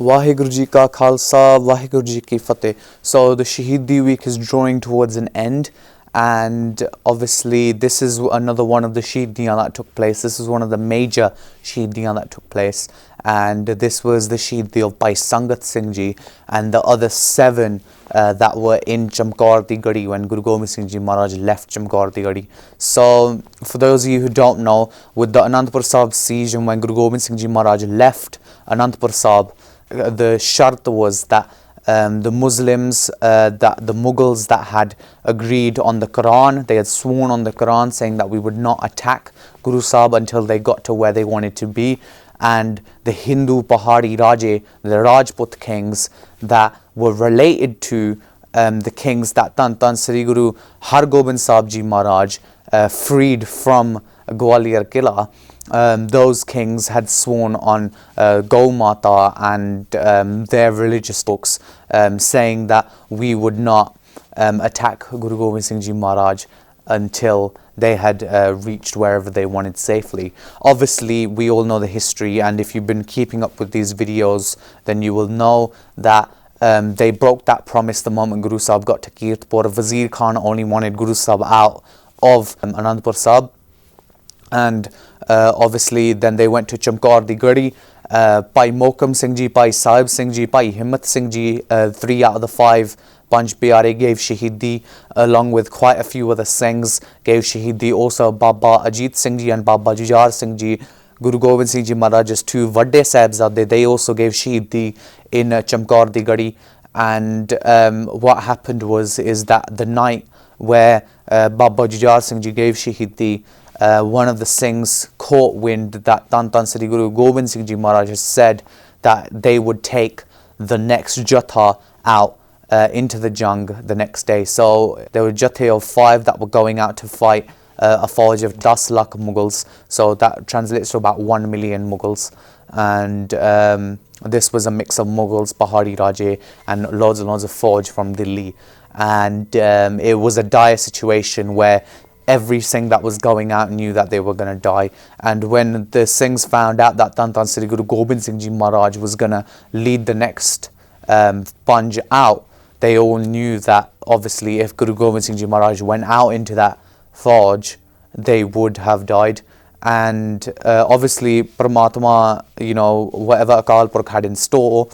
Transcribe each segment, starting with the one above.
Waheguru Ji Ka Khalsa, Waheguru Ji Ki Fateh. So the Shaheedi week is drawing towards an end, and obviously this is another one of the Shaheediyan that took place. This is one of the major Shaheediyan that took place, and this was the Shaheedi of Bhai Sangat Singh Ji and the other 7 that were in Chamkaur di Gadi when Guru Gobind Singh Ji Maharaj left Chamkaur di Gadi. So for those of you who don't know, with the Anandpur Sahib siege and when Guru Gobind Singh Ji Maharaj left Anandpur Sahib, the shart was that the Muslims, that the Mughals that had agreed on the Quran, they had sworn on the Quran saying that we would not attack Guru Sahib until they got to where they wanted to be. And the Hindu Pahari Raje, the Rajput kings that were related to the kings that Tan Sri Guru Har Gobind Sahib Ji Maharaj freed from Gwalior Killa, those kings had sworn on Gau Mata and their religious books, saying that we would not attack Guru Gobind Singh Ji Maharaj until they had reached wherever they wanted safely. Obviously, we all know the history, and if you've been keeping up with these videos, then you will know that they broke that promise the moment Guru Sahib got to Kirtpur. Wazir Khan only wanted Guru Sahib out of Anandpur Sahib, and obviously then they went to Chamkaur di Gadi. Bhai Mokam Singh Ji, Bhai Sahib Singh Ji, Bhai Himmat Singh Ji, 3 out of the 5 Panj Pyare gave Shaheedi, along with quite a few other Singhs gave Shaheedi. Also Baba Ajit Singh Ji and Baba Jujar Singh Ji, Guru Gobind Singh Ji Maharaj's 2 Vadde Sahibzade, they also gave Shaheedi in Chamkaur di Gadi. And what happened is that the night where Baba Jujar Singh Ji gave Shaheedi, one of the Singhs caught wind that Tan Sri Guru Gobind Singh Ji Maharaj has said that they would take the next Jatha out into the Jung the next day. So there were Jathe of 5 that were going out to fight a Fauj of 10 lakh Mughals. So that translates to about 1 million Mughals. And this was a mix of Mughals, Pahari Raje, and loads of Fauj from Delhi. And it was a dire situation where every Singh that was going out knew that they were going to die. And when the Singhs found out that Tan Sri Guru Gobind Singh Ji Maharaj was going to lead the next Panj out, they all knew that obviously if Guru Gobind Singh Ji Maharaj went out into that Fauj, they would have died. And obviously Paramatma, whatever Akaal Purkh had in store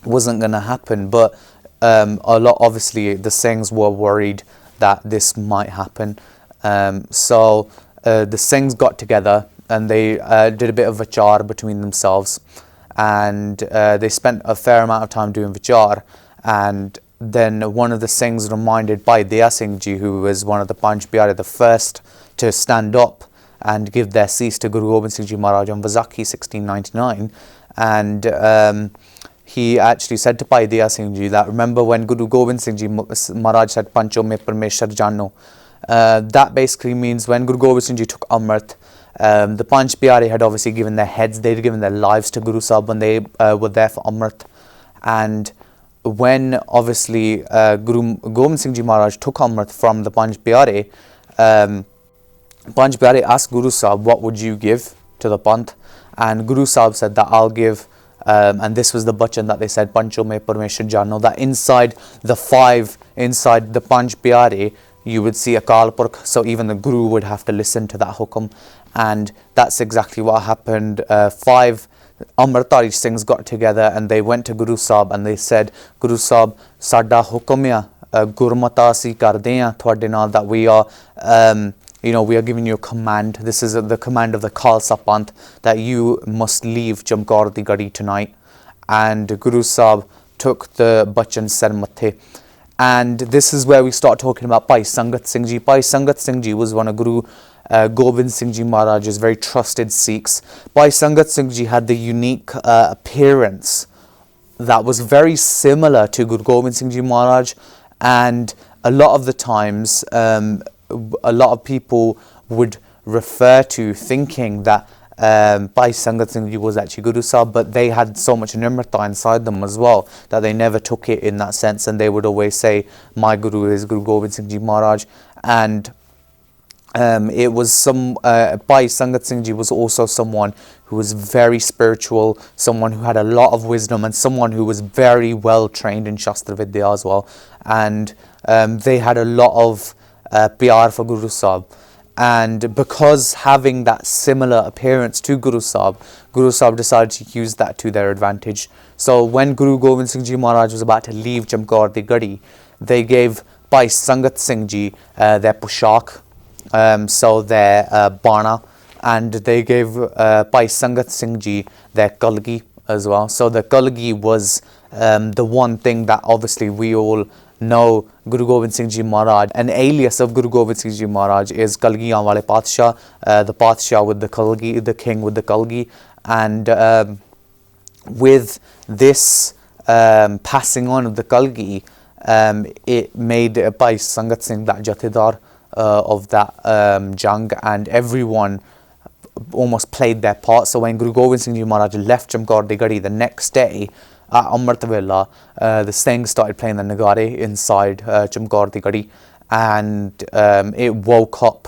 wasn't going to happen. But obviously the Singhs were worried that this might happen. So the Singhs got together and they did a bit of vichar between themselves, and they spent a fair amount of time doing vichar. And then one of the Singhs reminded Bhai Daya Singh Ji, who was one of the Panj Pyare, the first to stand up and give their cease to Guru Gobind Singh Ji Maharaj on Vaisakhi 1699. And he actually said to Bhai Daya Singh Ji that, remember when Guru Gobind Singh Ji Maharaj said Pancho me Parmeshwar Jano, that basically means when Guru Gobind Singh Ji took Amrit, the Panj Pyare had obviously given their heads, they'd given their lives to Guru Sahib when they were there for Amrit. And when obviously Guru Gobind Singh Ji Maharaj took Amrit from the Panj Pyare, Panj Pyare asked Guru Sahib, what would you give to the Panth? And Guru Sahib said that I'll give, and this was the bachan that they said, Pancho me Parmeshwar Jano, that inside the 5, inside the Panj Pyare, you would see Akaal Purkh, so even the Guru would have to listen to that hukum. And that's exactly what happened. 5 Amritari Singhs got together and they went to Guru Sahib and they said, Guru Sahib, sada hukum ya gurmata si karde hain thwade naal, that we are we are giving you a command. This is the command of the Khalsa Panth, that you must leave Chamkaur di Gadi tonight. And Guru Sahib took the bachan sar mathe. And this is where we start talking about Bhai Sangat Singh Ji. Bhai Sangat Singh Ji was one of Guru Gobind Singh Ji Maharaj's very trusted Sikhs. Bhai Sangat Singh Ji had the unique appearance that was very similar to Guru Gobind Singh Ji Maharaj, and a lot of the times a lot of people would refer to thinking that Bhai Sangat Singh Ji was actually Guru Sahib, but they had so much Nimrata inside them as well that they never took it in that sense, and they would always say, my Guru is Guru Gobind Singh Ji Maharaj. And it was Bhai Sangat Singh Ji was also someone who was very spiritual, someone who had a lot of wisdom, and someone who was very well trained in Shastra Vidya as well. And they had a lot of pyar for Guru Sahib. And because having that similar appearance to Guru Sahib decided to use that to their advantage. So when Guru Gobind Singh Ji Maharaj was about to leave Chamkaur di Gadi, they gave Bhai Sangat Singh Ji their pushak, so their bana, and they gave Bhai Sangat Singh Ji their kalgi as well. So the kalgi was the one thing that obviously we all know Guru Gobind Singh Ji Maharaj. An alias of Guru Gobind Singh Ji Maharaj is Kalgiyan Wale Padshah, the Padshah with the Kalgi, the king with the Kalgi. And with this passing on of the Kalgi, it made Bhai Sangat Singh that Jathedar of that jang, and everyone almost played their part. So when Guru Gobind Singh Ji Maharaj left Chamkaur di Gadi the next day, at Amrit Vela, the Singhs started playing the Nagare inside Chamkaur di Gadi, and it woke up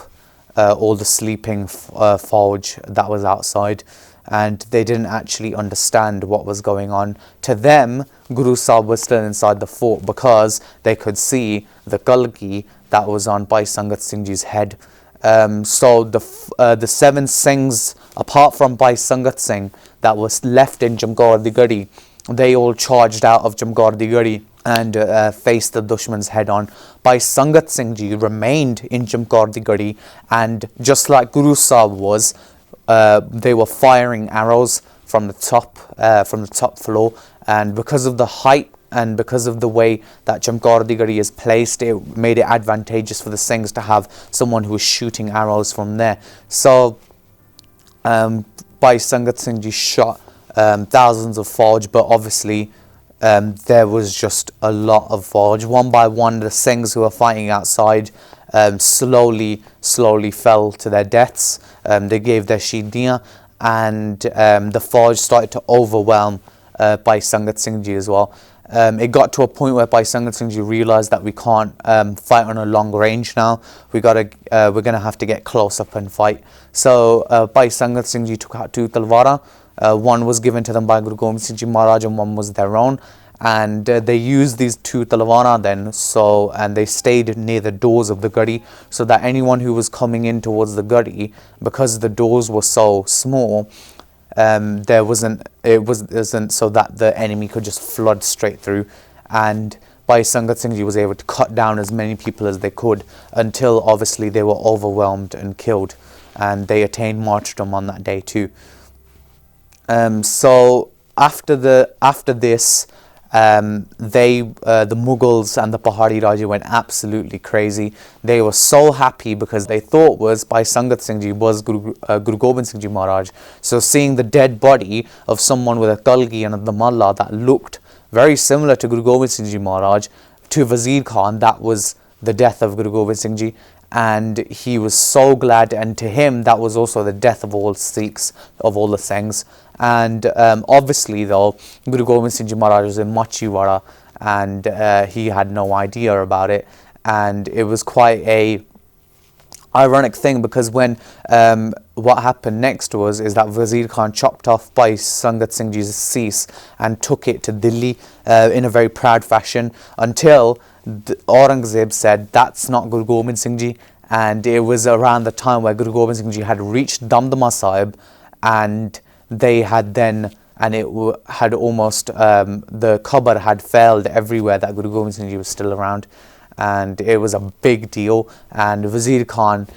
all the sleeping Fauj that was outside, and they didn't actually understand what was going on. To them, Guru Sahib was still inside the fort because they could see the Kalgi that was on Bhai Sangat Singh Ji's head. So the 7 Singhs, apart from Bhai Sangat Singh, that was left in Chamkaur di Gadi, they all charged out of Chamkaur di Gadi and faced the Dushman's head on. Bhai Sangat Singh Ji remained in Chamkaur di Gadi, and just like Guru Sahib was, they were firing arrows from the top floor, and because of the height and because of the way that Chamkaur di Gadi is placed, it made it advantageous for the Singhs to have someone who was shooting arrows from there. So Bhai Sangat Singh Ji shot thousands of Fauj, but obviously there was just a lot of Fauj. One by one, the Singhs who were fighting outside slowly fell to their deaths. They gave their Shaheediyan, and the Fauj started to overwhelm Bhai Sangat Singh Ji as well. It got to a point where Bhai Sangat Singh Ji realized that we can't fight on a long range now. We're gonna have to get close up and fight. So Bhai Sangat Singh Ji took out 2 talwara. One was given to them by Guru Gobind Singh Ji Maharaj, and one was their own. And they used these 2 talwara then, and they stayed near the doors of the Gadi, so that anyone who was coming in towards the Gadi, because the doors were so small, it wasn't so that the enemy could just flood straight through. And Bhai Sangat Singh Ji was able to cut down as many people as they could, until obviously they were overwhelmed and killed, and they attained martyrdom on that day too. So after this, the Mughals and the Pahari Raja went absolutely crazy. They were so happy because they thought was Bhai Sangat Singh Ji was Guru Gobind Singh Ji Maharaj. So seeing the dead body of someone with a Kalgi and a Damalla that looked very similar to Guru Gobind Singh Ji Maharaj, to Wazir Khan, that was the death of Guru Gobind Singh Ji. And he was so glad, and to him that was also the death of all Sikhs, of all the Singhs. And obviously though, Guru Gobind Singh Ji Maharaj was in Machiwara, and he had no idea about it. And it was quite a ironic thing, because when what happened next is that Wazir Khan chopped off Bhai Sangat Singh Ji's cease and took it to Delhi in a very proud fashion, until Aurangzeb said that's not Guru Gobind Singh Ji. And it was around the time where Guru Gobind Singh Ji had reached Damdama Sahib, and they had then, and it had almost, the Khabar had failed everywhere that Guru Gobind Singh Ji was still around, and it was a big deal. And Wazir Khan,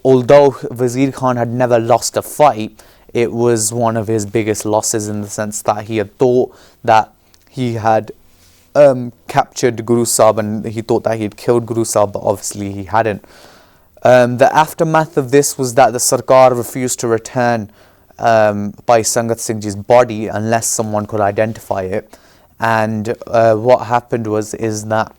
although Wazir Khan had never lost a fight, it was one of his biggest losses, in the sense that he had thought that he had captured Guru Sahib, and he thought that he had killed Guru Sahib, but obviously he hadn't. The aftermath of this was that the Sarkar refused to return Bhai Sangat Singh Ji's body unless someone could identify it. And what happened is that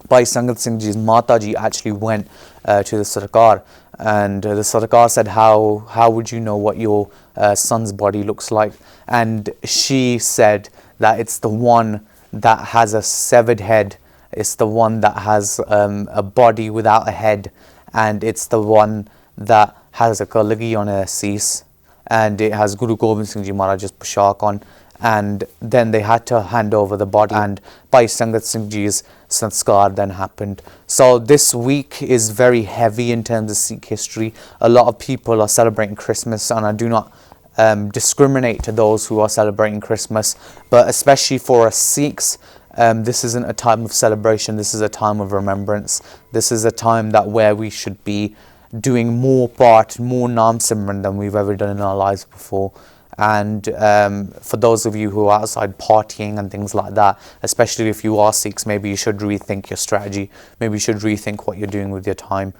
Bhai Sangat Singh Ji's Mataji actually went to the Sarkar, and the Sarkar said, how would you know what your son's body looks like? And she said that it's the one that has a severed head, it's the one that has a body without a head, and it's the one that has a kalagi on a cease. and it has Guru Gobind Singh Ji Maharaj's poshak on, and then they had to hand over the body, and Bhai Sangat Singh's sanskar then happened. So this week is very heavy in terms of Sikh history. A lot of people are celebrating Christmas, and I do not discriminate to those who are celebrating Christmas, but especially for us Sikhs, this isn't a time of celebration, this is a time of remembrance. This is a time that where we should be doing more Naam Simran than we've ever done in our lives before. And for those of you who are outside partying and things like that, especially if you are Sikhs, maybe you should rethink your strategy, maybe you should rethink what you're doing with your time,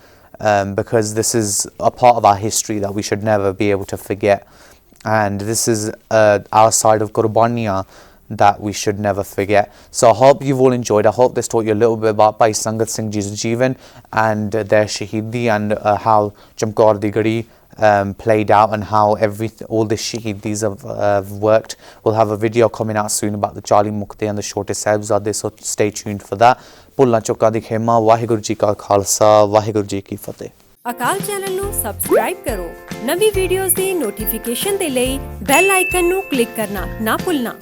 because this is a part of our history that we should never be able to forget, and this is our side of Qurbaniya that we should never forget. So I hope you've all enjoyed. I hope this taught you a little bit about Bhai Sangat Singh Ji's Jeevan and their Shaheedi, and how Chamkaur di Gadi played out, and how all the Shaheedis have worked. We'll have a video coming out soon about the Charlie Mukti and the shortest Sahibzade, so stay tuned for that. Bhulla Chokka di Khema. Waheguru Ji Ka Khalsa, Waheguru Ji Ki Fateh. Akal channel ਨੂੰ subscribe ਕਰੋ। ਨਵੀਂ videos ਦੀ notification ਦੇ ਲਈ bell icon ਨੂੰ click ਕਰਨਾ ਨਾ ਭੁੱਲਣਾ।